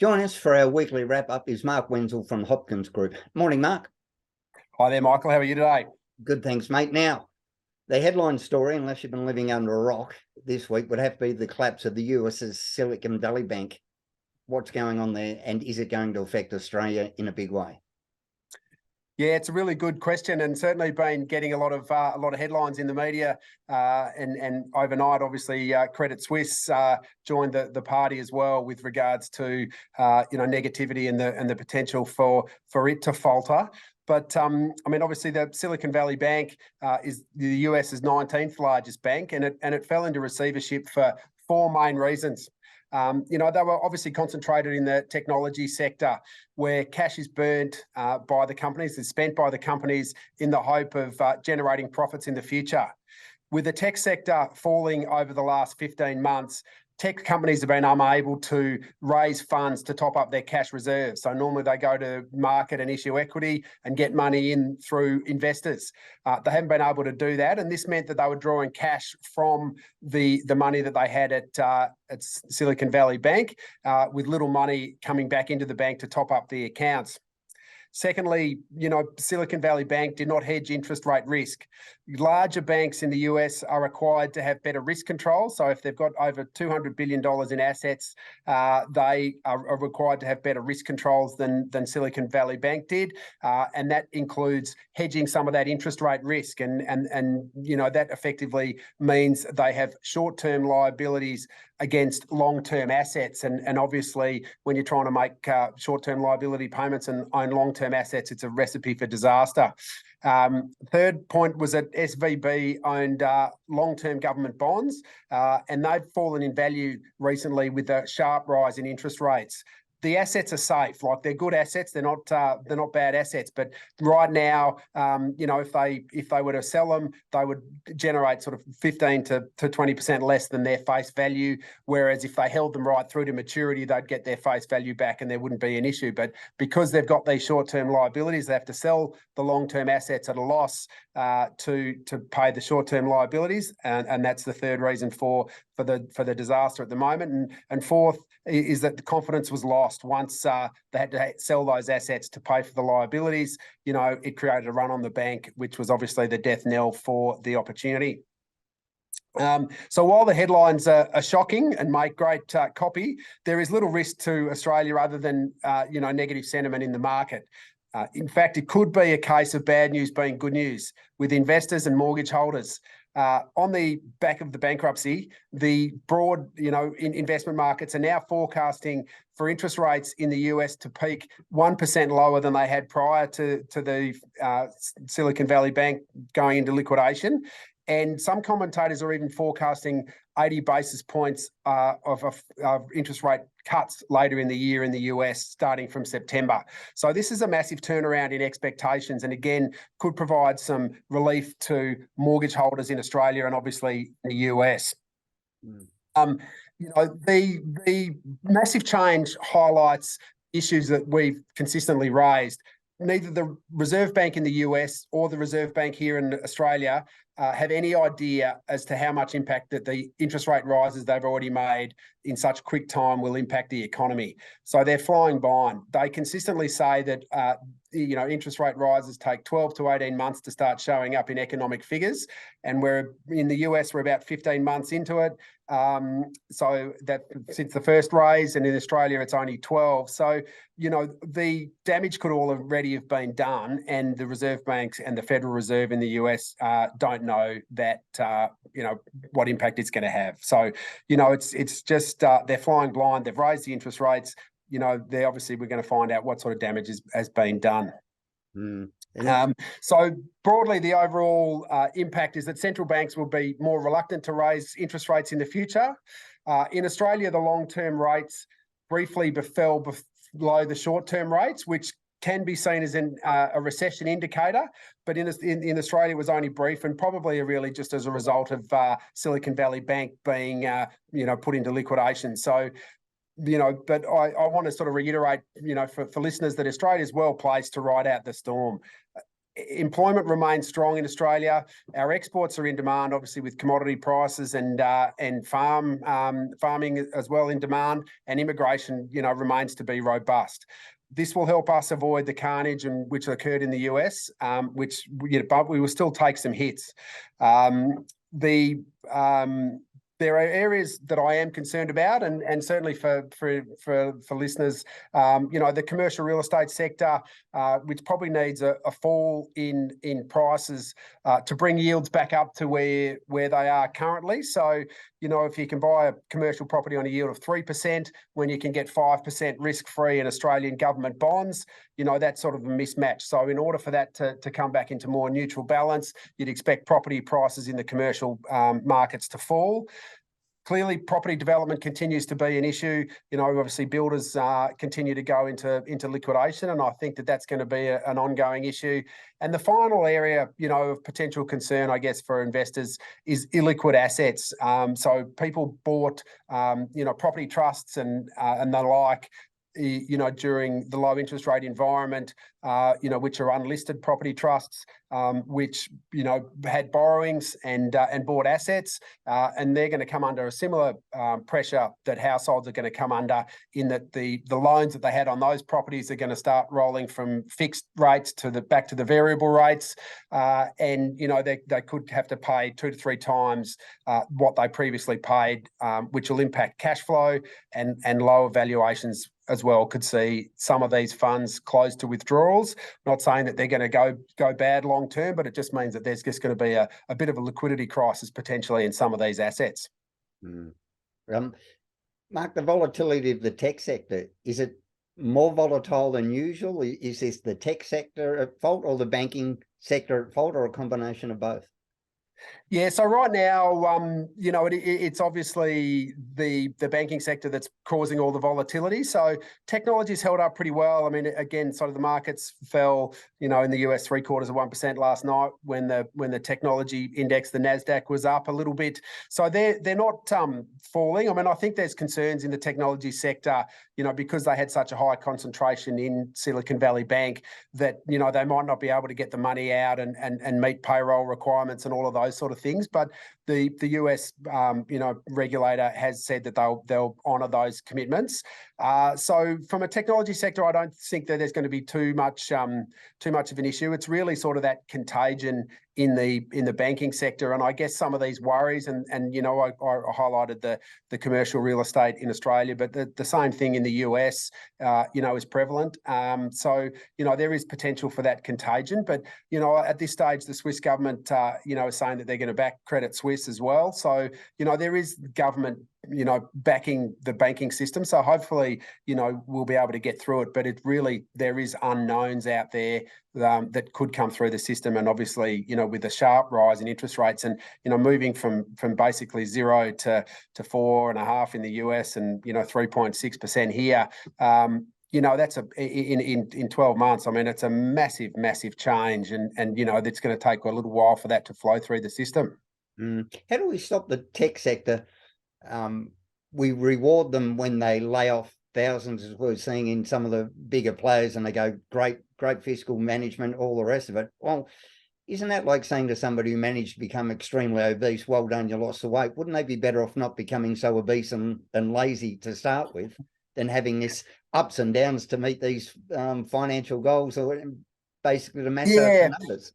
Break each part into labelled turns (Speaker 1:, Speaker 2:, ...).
Speaker 1: Join us for our weekly wrap-up is Mark Wenzel from Hopkins Group. Morning, Mark.
Speaker 2: Hi there, Michael. How are you today?
Speaker 1: Good, thanks, mate. Now, the headline story, unless you've been living under a rock this week, would have to be the collapse of the US's Silicon Valley Bank. What's going on there, and is it going to affect Australia in a big way?
Speaker 2: Yeah, it's a really good question, and certainly been getting a lot of headlines in the media. And overnight, obviously, Credit Suisse joined the party as well with regards to negativity and the potential for it to falter. But I mean, obviously, the Silicon Valley Bank is the US's 19th largest bank, and it fell into receivership for four main reasons. They were obviously concentrated in the technology sector where cash is burnt by the companies, is spent by the companies in the hope of generating profits in the future. With the tech sector falling over the last 15 months, tech companies have been unable to raise funds to top up their cash reserves. So normally they go to market and issue equity and get money in through investors. They haven't been able to do that, and this meant that they were drawing cash from the money that they had at Silicon Valley Bank, with little money coming back into the bank to top up the accounts. Secondly, Silicon Valley Bank did not hedge interest rate risk. Larger banks in the US are required to have better risk control. So if they've got over $200 billion in assets, they are required to have better risk controls than Silicon Valley Bank did. And that includes hedging some of that interest rate risk. And that effectively means they have short-term liabilities against long-term assets. And obviously, when you're trying to make short-term liability payments and own long-term assets, it's a recipe for disaster. Third point was that SVB owned long-term government bonds, and they've fallen in value recently with a sharp rise in interest rates. The assets are safe, like they're good assets. They're not bad assets. But right now, if they were to sell them, they would generate sort of 15 to 20% less than their face value. Whereas if they held them right through to maturity, they'd get their face value back, and there wouldn't be an issue. But because they've got these short-term liabilities, they have to sell the long-term assets at a loss to pay the short-term liabilities, and that's the third reason for the disaster at the moment. And fourth is that the confidence was lost once they had to sell those assets to pay for the liabilities. It created a run on the bank, which was obviously the death knell for the opportunity. So while the headlines are shocking and make great copy, there is little risk to Australia other than negative sentiment in the market. In fact, it could be a case of bad news being good news with investors and mortgage holders. On the back of the bankruptcy, the broad, investment markets are now forecasting for interest rates in the US to peak 1% lower than they had prior to the Silicon Valley Bank going into liquidation. And some commentators are even forecasting 80 basis points of interest rate cuts later in the year in the US, starting from September. So this is a massive turnaround in expectations, and again, could provide some relief to mortgage holders in Australia and obviously the US. The massive change highlights issues that we've consistently raised. Neither the Reserve Bank in the US or the Reserve Bank here in Australia have any idea as to how much impact that the interest rate rises they've already made in such quick time will impact the economy. So they're flying blind. They consistently say that interest rate rises take 12 to 18 months to start showing up in economic figures, and we're in the US, we're about 15 months into it. So that since the first raise, and in Australia it's only 12. So the damage could already have been done, and the Reserve Banks and the Federal Reserve in the US don't know that what impact it's going to have. So it's just they're flying blind. They've raised the interest rates. We're going to find out what sort of damage has been done. So broadly, the overall impact is that central banks will be more reluctant to raise interest rates in the future. In Australia, the long-term rates briefly fell below the short-term rates, which can be seen as a recession indicator, but in Australia it was only brief, and probably really just as a result of Silicon Valley Bank being put into liquidation. So but I want to sort of reiterate, for listeners, that Australia is well placed to ride out the storm. employment remains strong in Australia. Our exports are in demand, obviously, with commodity prices and farming as well in demand, and immigration, remains to be robust. This will help us avoid the carnage which occurred in the US, but we will still take some hits. There are areas that I am concerned about, and certainly for listeners, the commercial real estate sector, which probably needs a fall in prices to bring yields back up to where they are currently. So, if you can buy a commercial property on a yield of 3% when you can get 5% risk-free in Australian government bonds, that's sort of a mismatch. So in order for that to come back into more neutral balance, you'd expect property prices in the commercial markets to fall. Clearly, property development continues to be an issue. Obviously, builders continue to go into liquidation, and I think that's going to be an ongoing issue. And the final area, of potential concern, I guess, for investors is illiquid assets. So people bought, property trusts and the like, during the low interest rate environment, which are unlisted property trusts, which, had borrowings and bought assets, and they're going to come under a similar pressure that households are going to come under, in that the loans that they had on those properties are going to start rolling from fixed rates back to the variable rates, and they could have to pay 2 to 3 times what they previously paid, which will impact cash flow, and lower valuations as well could see some of these funds close to withdrawals. Not saying that they're going to go bad long term, but it just means that there's just going to be a bit of a liquidity crisis potentially in some of these assets.
Speaker 1: Mark, the volatility of the tech sector, is it more volatile than usual? Is this the tech sector at fault, or the banking sector at fault, or a combination of both?
Speaker 2: Yeah, so right now, it's obviously the banking sector that's causing all the volatility. So technology's held up pretty well. I mean, again, sort of the markets fell, in the US 0.75% last night when the technology index, the Nasdaq, was up a little bit. So they're not falling. I mean, I think there's concerns in the technology sector, because they had such a high concentration in Silicon Valley Bank, that they might not be able to get the money out and meet payroll requirements and all of those sort of things. But the US regulator has said that they'll honour those commitments. So from a technology sector, I don't think that there's going to be too much of an issue. It's really sort of that contagion in the banking sector, and I guess some of these worries, and I highlighted the commercial real estate in Australia, but the same thing in the US, is prevalent. So there is potential for that contagion, but at this stage, the Swiss government, is saying that they're going to back Credit Suisse as well. So there is government backing the banking system. So hopefully, we'll be able to get through it. But there is unknowns out there that could come through the system. And obviously, with the sharp rise in interest rates and, moving from basically 0 to 4.5% in the US and, 3.6% here, that's in 12 months. I mean, it's a massive, massive change. And it's going to take a little while for that to flow through the system.
Speaker 1: How do we stop the tech sector? We reward them when they lay off thousands, as we're seeing in some of the bigger players, and they go, great fiscal management, all the rest of it. Well, isn't that like saying to somebody who managed to become extremely obese, well done, you lost the weight? Wouldn't they be better off not becoming so obese and lazy to start with, than having this ups and downs to meet these financial goals, or basically to match up the numbers?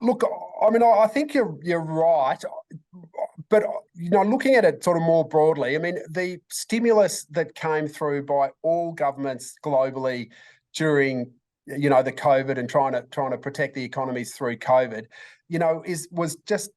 Speaker 2: Look, I mean, I think you're right, but looking at it sort of more broadly, I mean, the stimulus that came through by all governments globally during the COVID and trying to protect the economies through COVID, was just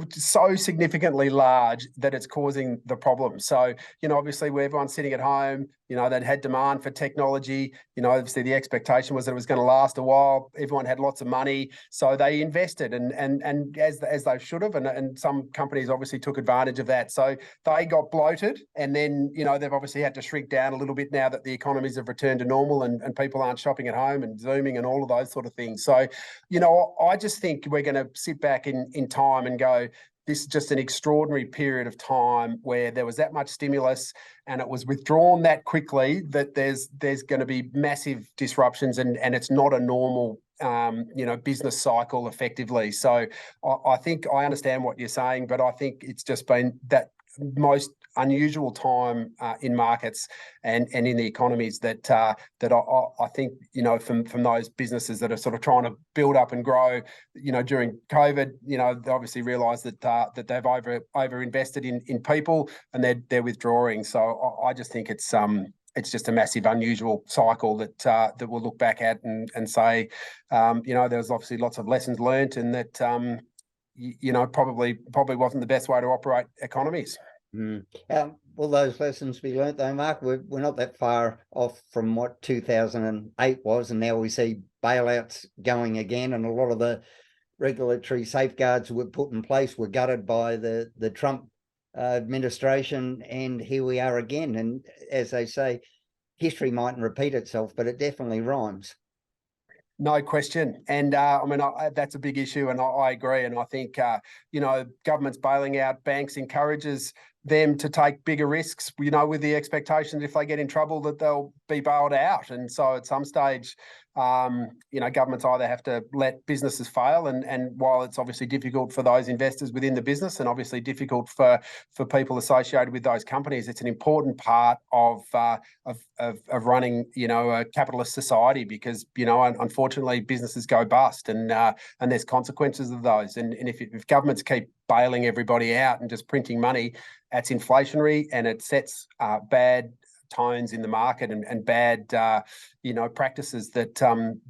Speaker 2: so significantly large that it's causing the problem. So, obviously, where everyone's sitting at home, they'd had demand for technology. Obviously the expectation was that it was going to last a while. Everyone had lots of money, so they invested, and as they should have, and some companies obviously took advantage of that. So they got bloated, and then they've obviously had to shrink down a little bit now that the economies have returned to normal, and people aren't shopping at home and Zooming and all of those sort of things. So, I just think we're going to sit back in time and go, this is just an extraordinary period of time where there was that much stimulus and it was withdrawn that quickly, that there's going to be massive disruptions, and it's not a normal business cycle effectively. So I think I understand what you're saying, but I think it's just been that most unusual time in markets and in the economies that I think from those businesses that are sort of trying to build up and grow during COVID, they obviously realised that they've over invested in people and they're withdrawing. So I just think it's just a massive unusual cycle that we'll look back at and say there's obviously lots of lessons learnt, and that probably wasn't the best way to operate economies.
Speaker 1: Will those lessons be learnt though, Mark? We're not that far off from what 2008 was, and now we see bailouts going again, and a lot of the regulatory safeguards were put in place were gutted by the Trump administration, and here we are again. And as they say, history mightn't repeat itself, but it definitely rhymes.
Speaker 2: No question. And that's a big issue, and I agree. And I think, governments bailing out banks encourages them to take bigger risks, with the expectation that if they get in trouble that they'll be bailed out. And so at some stage, governments either have to let businesses fail, and while it's obviously difficult for those investors within the business and obviously difficult for people associated with those companies, it's an important part of running, a capitalist society, because, unfortunately businesses go bust, and there's consequences of those. And if governments keep bailing everybody out and just printing money, that's inflationary, and it sets bad tones in the market and bad practices that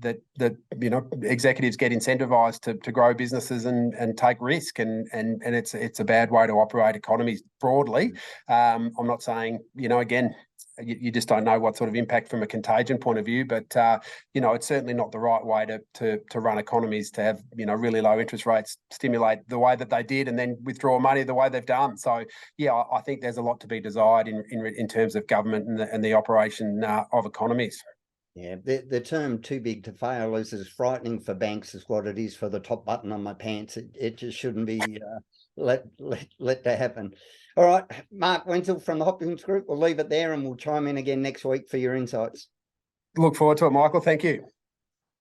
Speaker 2: executives get incentivized to grow businesses and take risk, and it's a bad way to operate economies broadly. I'm not saying, again, you just don't know what sort of impact from a contagion point of view, but it's certainly not the right way to run economies, to have really low interest rates stimulate the way that they did and then withdraw money the way they've done. So I think there's a lot to be desired in terms of government and the operation of economies.
Speaker 1: Yeah, the term "too big to fail" is as frightening for banks as what it is for the top button on my pants. It just shouldn't be let that happen. All right, Mark Wenzel from the Hopkins Group. We'll leave it there, and we'll chime in again next week for your insights.
Speaker 2: Look forward to it, Michael. Thank you.